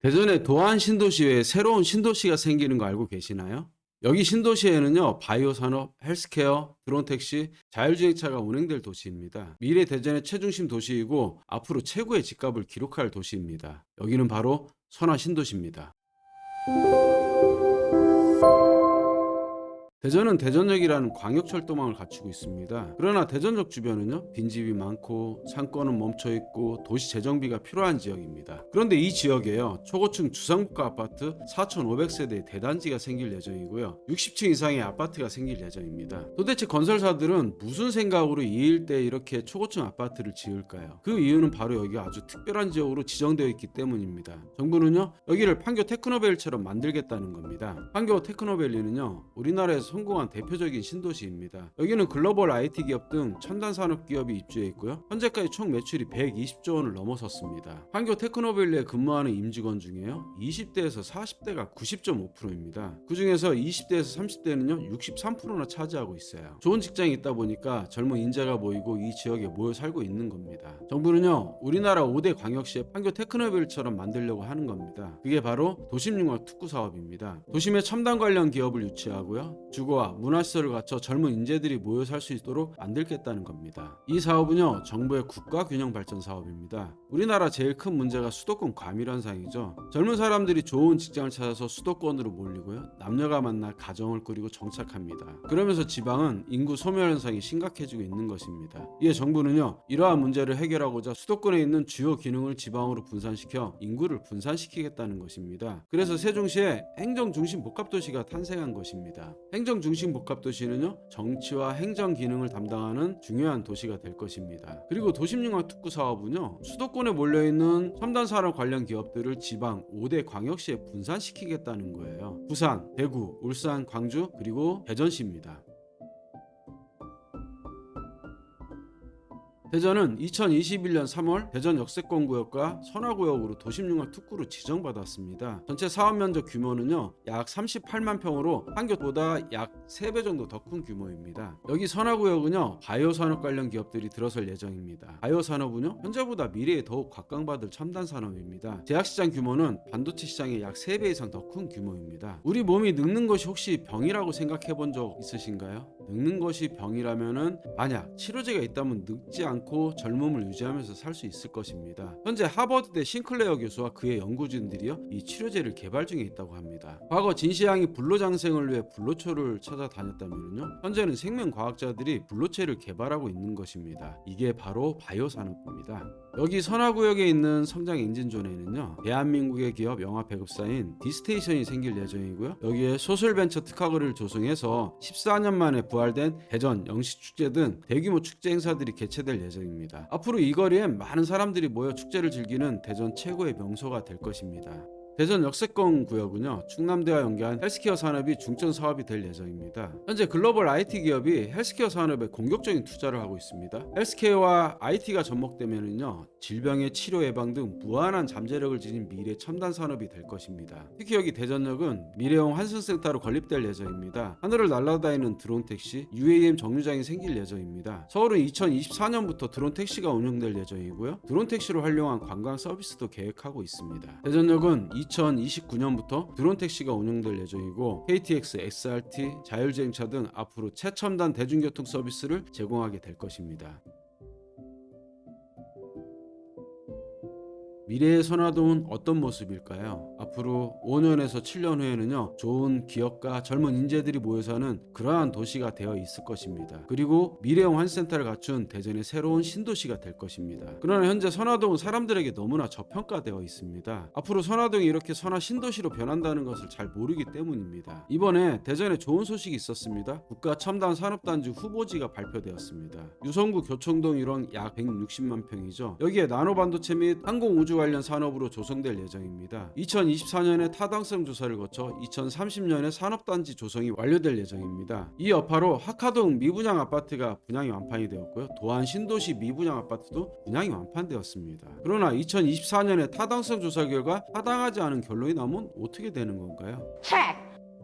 대전에 도안 신도시 외에 새로운 신도시가 생기는 거 알고 계시나요? 여기 신도시에는요, 바이오 산업, 헬스케어, 드론택시, 자율주행차가 운행될 도시입니다. 미래 대전의 최중심 도시이고 앞으로 최고의 집값을 기록할 도시입니다. 여기는 바로 선화 신도시입니다. 대전은 대전역이라는 광역철도망을 갖추고 있습니다. 그러나 대전역 주변은요, 빈집이 많고 상권은 멈춰있고 도시 재정비가 필요한 지역입니다. 그런데 이 지역에요, 초고층 주상복합 아파트 4,500세대의 대단지가 생길 예정이고요, 60층 이상의 아파트가 생길 예정입니다. 도대체 건설사들은 무슨 생각으로 이 일대에 이렇게 초고층 아파트를 지을까요? 그 이유는 바로 여기가 아주 특별한 지역으로 지정되어 있기 때문입니다. 정부는요, 여기를 판교 테크노밸리처럼 만들겠다는 겁니다. 판교 테크노밸리는요, 우리나라에서 성공한 대표적인 신도시입니다. 여기는 글로벌 IT 기업 등 첨단 산업 기업이 입주해 있고요, 현재까지 총 매출이 120조 원을 넘어섰습니다. 판교 테크노밸리에 근무하는 임직원 중에요, 20대에서 40대가 90.5%입니다. 그 중에서 20대에서 30대는요 63%나 차지하고 있어요. 좋은 직장이 있다 보니까 젊은 인재가 모이고 이 지역에 모여 살고 있는 겁니다. 정부는요, 우리나라 5대 광역시의 판교 테크노밸리처럼 만들려고 하는 겁니다. 그게 바로 도심융합 특구 사업입니다. 도심의 첨단 관련 기업을 유치하고요, 주거와 문화시설을 갖춰 젊은 인재들이 모여 살 수 있도록 만들겠다는 겁니다. 이 사업은요, 정부의 국가균형 발전 사업입니다. 우리나라 제일 큰 문제가 수도권 과밀 현상이죠. 젊은 사람들이 좋은 직장을 찾아서 수도권으로 몰리고요, 남녀가 만나 가정을 꾸리고 정착합니다. 그러면서 지방은 인구 소멸 현상이 심각해지고 있는 것입니다. 이에 정부는요, 이러한 문제를 해결하고자 수도권에 있는 주요 기능을 지방으로 분산시켜 인구를 분산시키겠다는 것입니다. 그래서 세종시에 행정중심 복합도시가 탄생한 것입니다. 행정중심 복합도시는요, 정치와 행정 기능을 담당하는 중요한 도시가 될 것입니다. 그리고 도심융합 특구 사업은요, 수도권에 몰려있는 첨단 산업 관련 기업들을 지방 5대 광역시에 분산시키겠다는 거예요. 부산, 대구, 울산, 광주, 그리고 대전시입니다. 대전은 2021년 3월 대전 역세권구역과 선화구역으로 도심융합 특구로 지정받았습니다. 전체 사업 면적 규모는요, 약 38만 평으로 판교보다 약 3배 정도 더 큰 규모입니다. 여기 선화구역은요, 바이오 산업 관련 기업들이 들어설 예정입니다. 바이오 산업은요, 현재보다 미래에 더욱 각광받을 첨단 산업입니다. 제약시장 규모는 반도체 시장의 약 3배 이상 더 큰 규모입니다. 우리 몸이 늙는 것이 혹시 병이라고 생각해 본 적 있으신가요? 늙는 것이 병이라면은 만약 치료제가 있다면 늙지 않고 젊음을 유지하면서 살 수 있을 것입니다. 현재 하버드대 싱클레어 교수와 그의 연구진들이요, 이 치료제를 개발 중에 있다고 합니다. 과거 진시황이 불로장생을 위해 불로초를 찾아다녔다면요, 현재는 생명과학자들이 불로체를 개발하고 있는 것입니다. 이게 바로 바이오 산업입니다. 여기 선화구역에 있는 성장 엔진존에는요, 대한민국의 기업 영화 배급사인 디스테이션이 생길 예정이고요, 여기에 소설벤처 특화거리를 조성해서 14년 만에 부활된 대전 영시축제 등 대규모 축제 행사들이 개최될 예정입니다. 앞으로 이 거리엔 많은 사람들이 모여 축제를 즐기는 대전 최고의 명소가 될 것입니다. 대전 역세권 구역은요, 충남대와 연계한 헬스케어 산업이 중점 사업이 될 예정입니다. 현재 글로벌 IT 기업이 헬스케어 산업에 공격적인 투자를 하고 있습니다. 헬스케어와 IT가 접목되면은요, 질병의 치료 예방 등 무한한 잠재력을 지닌 미래 첨단 산업이 될 것입니다. 특히 여기 대전역은 미래형 환승센터로 건립될 예정입니다. 하늘을 날아다니는 드론 택시, UAM 정류장이 생길 예정입니다. 서울은 2024년부터 드론 택시가 운영될 예정이고요, 드론 택시로 활용한 관광 서비스도 계획하고 있습니다. 대전역은 2029년부터 드론 택시가 운영될 예정이고, KTX, XRT, 자율주행차 등 앞으로 최첨단 대중교통 서비스를 제공하게 될 것입니다. 미래의 선화동은 어떤 모습일까요? 앞으로 5년에서 7년 후에는요, 좋은 기업과 젊은 인재들이 모여 사는 그러한 도시가 되어 있을 것입니다. 그리고 미래형 환센터를 갖춘 대전의 새로운 신도시가 될 것입니다. 그러나 현재 선화동은 사람들에게 너무나 저평가되어 있습니다. 앞으로 선화동이 이렇게 선화 신도시로 변한다는 것을 잘 모르기 때문입니다. 이번에 대전에 좋은 소식이 있었습니다. 국가 첨단 산업단지 후보지가 발표되었습니다. 유성구 교청동 일원 약 160만 평이죠. 여기에 나노반도체 및 항공우주 관련 산업으로 조성될 예정입니다. 2024년에 타당성 조사를 거쳐 2030년에 산업단지 조성이 완료될 예정입니다. 이 여파로 하카동 미분양 아파트가 분양이 완판이 되었고요, 도안 신도시 미분양 아파트도 분양이 완판되었습니다. 그러나 2024년에 타당성 조사 결과 타당하지 않은 결론이 나면 어떻게 되는 건가요?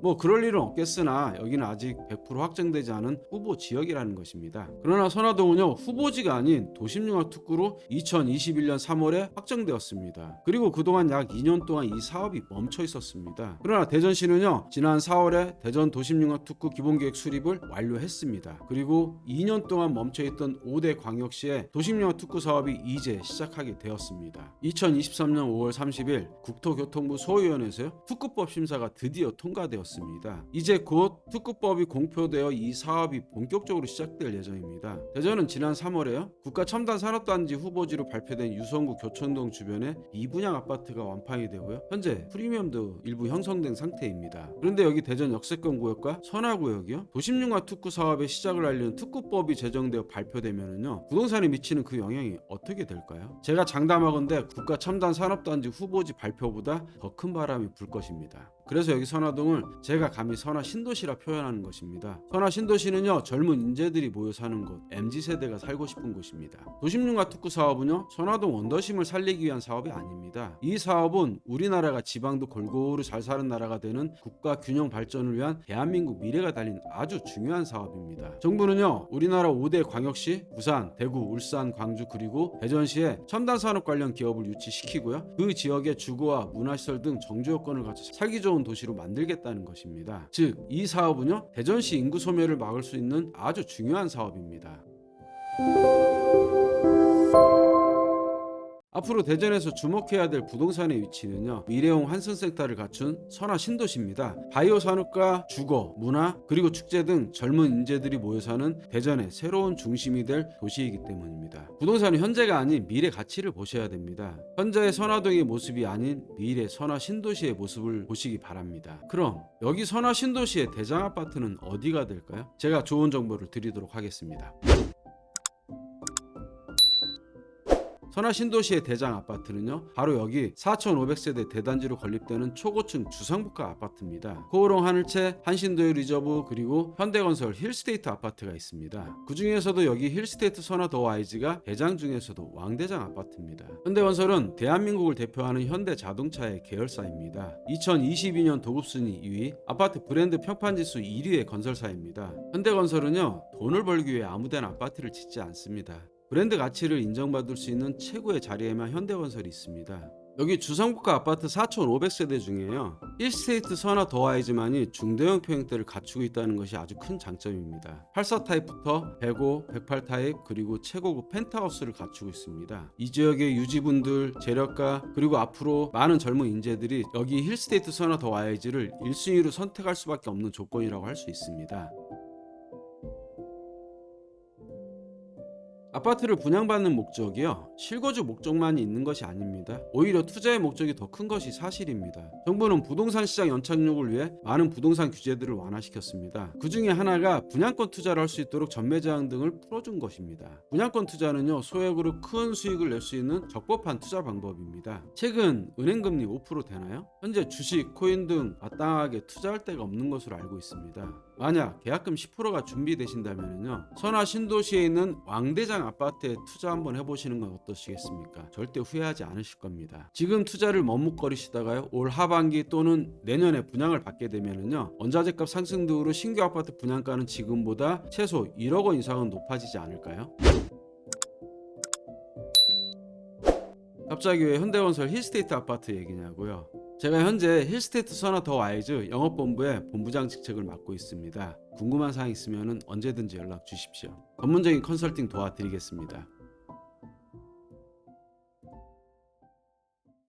뭐 그럴 일은 없겠으나 여기는 아직 100% 확정되지 않은 후보 지역이라는 것입니다. 그러나 선화동은요, 후보지가 아닌 도심융합특구로 2021년 3월에 확정되었습니다. 그리고 그동안 약 2년 동안 이 사업이 멈춰 있었습니다. 그러나 대전시는요, 지난 4월에 대전 도심융합특구 기본계획 수립을 완료했습니다. 그리고 2년 동안 멈춰있던 5대 광역시의 도심융합특구 사업이 이제 시작하게 되었습니다. 2023년 5월 30일 국토교통부 소위원회에서요, 특구법 심사가 드디어 통과되었습니다. 이제 곧 특구법이 공표되어 이 사업이 본격적으로 시작될 예정입니다. 대전은 지난 3월에요, 국가 첨단 산업단지 후보지로 발표된 유성구 교천동 주변에 2분양 아파트가 완판이 되고요, 현재 프리미엄도 일부 형성된 상태입니다. 그런데 여기 대전 역세권 구역과 선화구역이요, 도심융합 특구 사업의 시작을 알리는 특구법이 제정되어 발표되면은요, 부동산에 미치는 그 영향이 어떻게 될까요? 제가 장담하건대 국가 첨단 산업단지 후보지 발표보다 더 큰 바람이 불 것입니다. 그래서 여기 선화동을 제가 감히 선화 신도시라 표현하는 것입니다. 선화 신도시는요, 젊은 인재들이 모여 사는 곳, MZ세대가 살고 싶은 곳입니다. 도심융합 특구 사업은요, 선화동 원더심을 살리기 위한 사업이 아닙니다. 이 사업은 우리나라가 지방도 골고루 잘 사는 나라가 되는 국가 균형 발전을 위한 대한민국 미래가 달린 아주 중요한 사업입니다. 정부는요, 우리나라 5대 광역시, 부산, 대구, 울산, 광주 그리고 대전시에 첨단 산업 관련 기업을 유치시키고요, 그 지역의 주거와 문화시설 등 정주 여건을 갖춰 살기 좋은 도시로 만들겠다는 것입니다. 즉, 이 사업은요, 대전시 인구 소멸을 막을 수 있는 아주 중요한 사업입니다. 앞으로 대전에서 주목해야 될 부동산의 위치는요, 미래형 환승센터를 갖춘 선화 신도시입니다. 바이오 산업과 주거, 문화, 그리고 축제 등 젊은 인재들이 모여 사는 대전의 새로운 중심이 될 도시이기 때문입니다. 부동산은 현재가 아닌 미래 가치를 보셔야 됩니다. 현재의 선화동의 모습이 아닌 미래 선화 신도시의 모습을 보시기 바랍니다. 그럼 여기 선화 신도시의 대장 아파트는 어디가 될까요? 제가 좋은 정보를 드리도록 하겠습니다. 선화 신도시의 대장 아파트는요, 바로 여기 4,500세대 대단지로 건립되는 초고층 주상복합 아파트입니다. 코오롱 하늘채, 한신도요 리저브, 그리고 현대건설 힐스테이트 아파트가 있습니다. 그 중에서도 여기 힐스테이트 선화 더와이즈가 대장 중에서도 왕대장 아파트입니다. 현대건설은 대한민국을 대표하는 현대자동차의 계열사입니다. 2022년 도급순위 2위, 아파트 브랜드 평판지수 1위의 건설사입니다. 현대건설은요, 돈을 벌기 위해 아무데나 아파트를 짓지 않습니다. 브랜드 가치를 인정받을 수 있는 최고의 자리에만 현대건설이 있습니다. 여기 주상복합 아파트 4,500세대 중에요, 힐스테이트 선화 더와이즈만이 중대형 평형대를 갖추고 있다는 것이 아주 큰 장점입니다. 84 타입부터 105, 108 타입, 그리고 최고급 펜트하우스를 갖추고 있습니다. 이 지역의 유지분들, 재력가, 그리고 앞으로 많은 젊은 인재들이 여기 힐스테이트 선화 더와이즈를 1순위로 선택할 수밖에 없는 조건이라고 할 수 있습니다. 아파트를 분양받는 목적이요, 실거주 목적만이 있는 것이 아닙니다. 오히려 투자의 목적이 더 큰 것이 사실입니다. 정부는 부동산 시장 연착륙을 위해 많은 부동산 규제들을 완화시켰습니다. 그 중에 하나가 분양권 투자를 할 수 있도록 전매 제한 등을 풀어준 것입니다. 분양권 투자는요, 소액으로 큰 수익을 낼 수 있는 적법한 투자 방법입니다. 최근 은행금리 5% 되나요? 현재 주식, 코인 등 마땅하게 투자할 데가 없는 것으로 알고 있습니다. 만약 계약금 10%가 준비되신다면요, 선화 신도시에 있는 왕대장 아파트에 투자 한번 해보시는 건 어떠시겠습니까? 절대 후회하지 않으실 겁니다. 지금 투자를 머뭇거리시다가요, 올 하반기 또는 내년에 분양을 받게 되면은요, 원자재값 상승 등으로 신규 아파트 분양가는 지금보다 최소 1억 원 이상은 높아지지 않을까요? 갑자기 왜 현대건설 힐스테이트 아파트 얘기냐고요? 제가 현재 힐스테이트 선화 더와이즈 영업본부의 본부장 직책을 맡고 있습니다. 궁금한 사항 있으면 언제든지 연락 주십시오. 전문적인 컨설팅 도와드리겠습니다.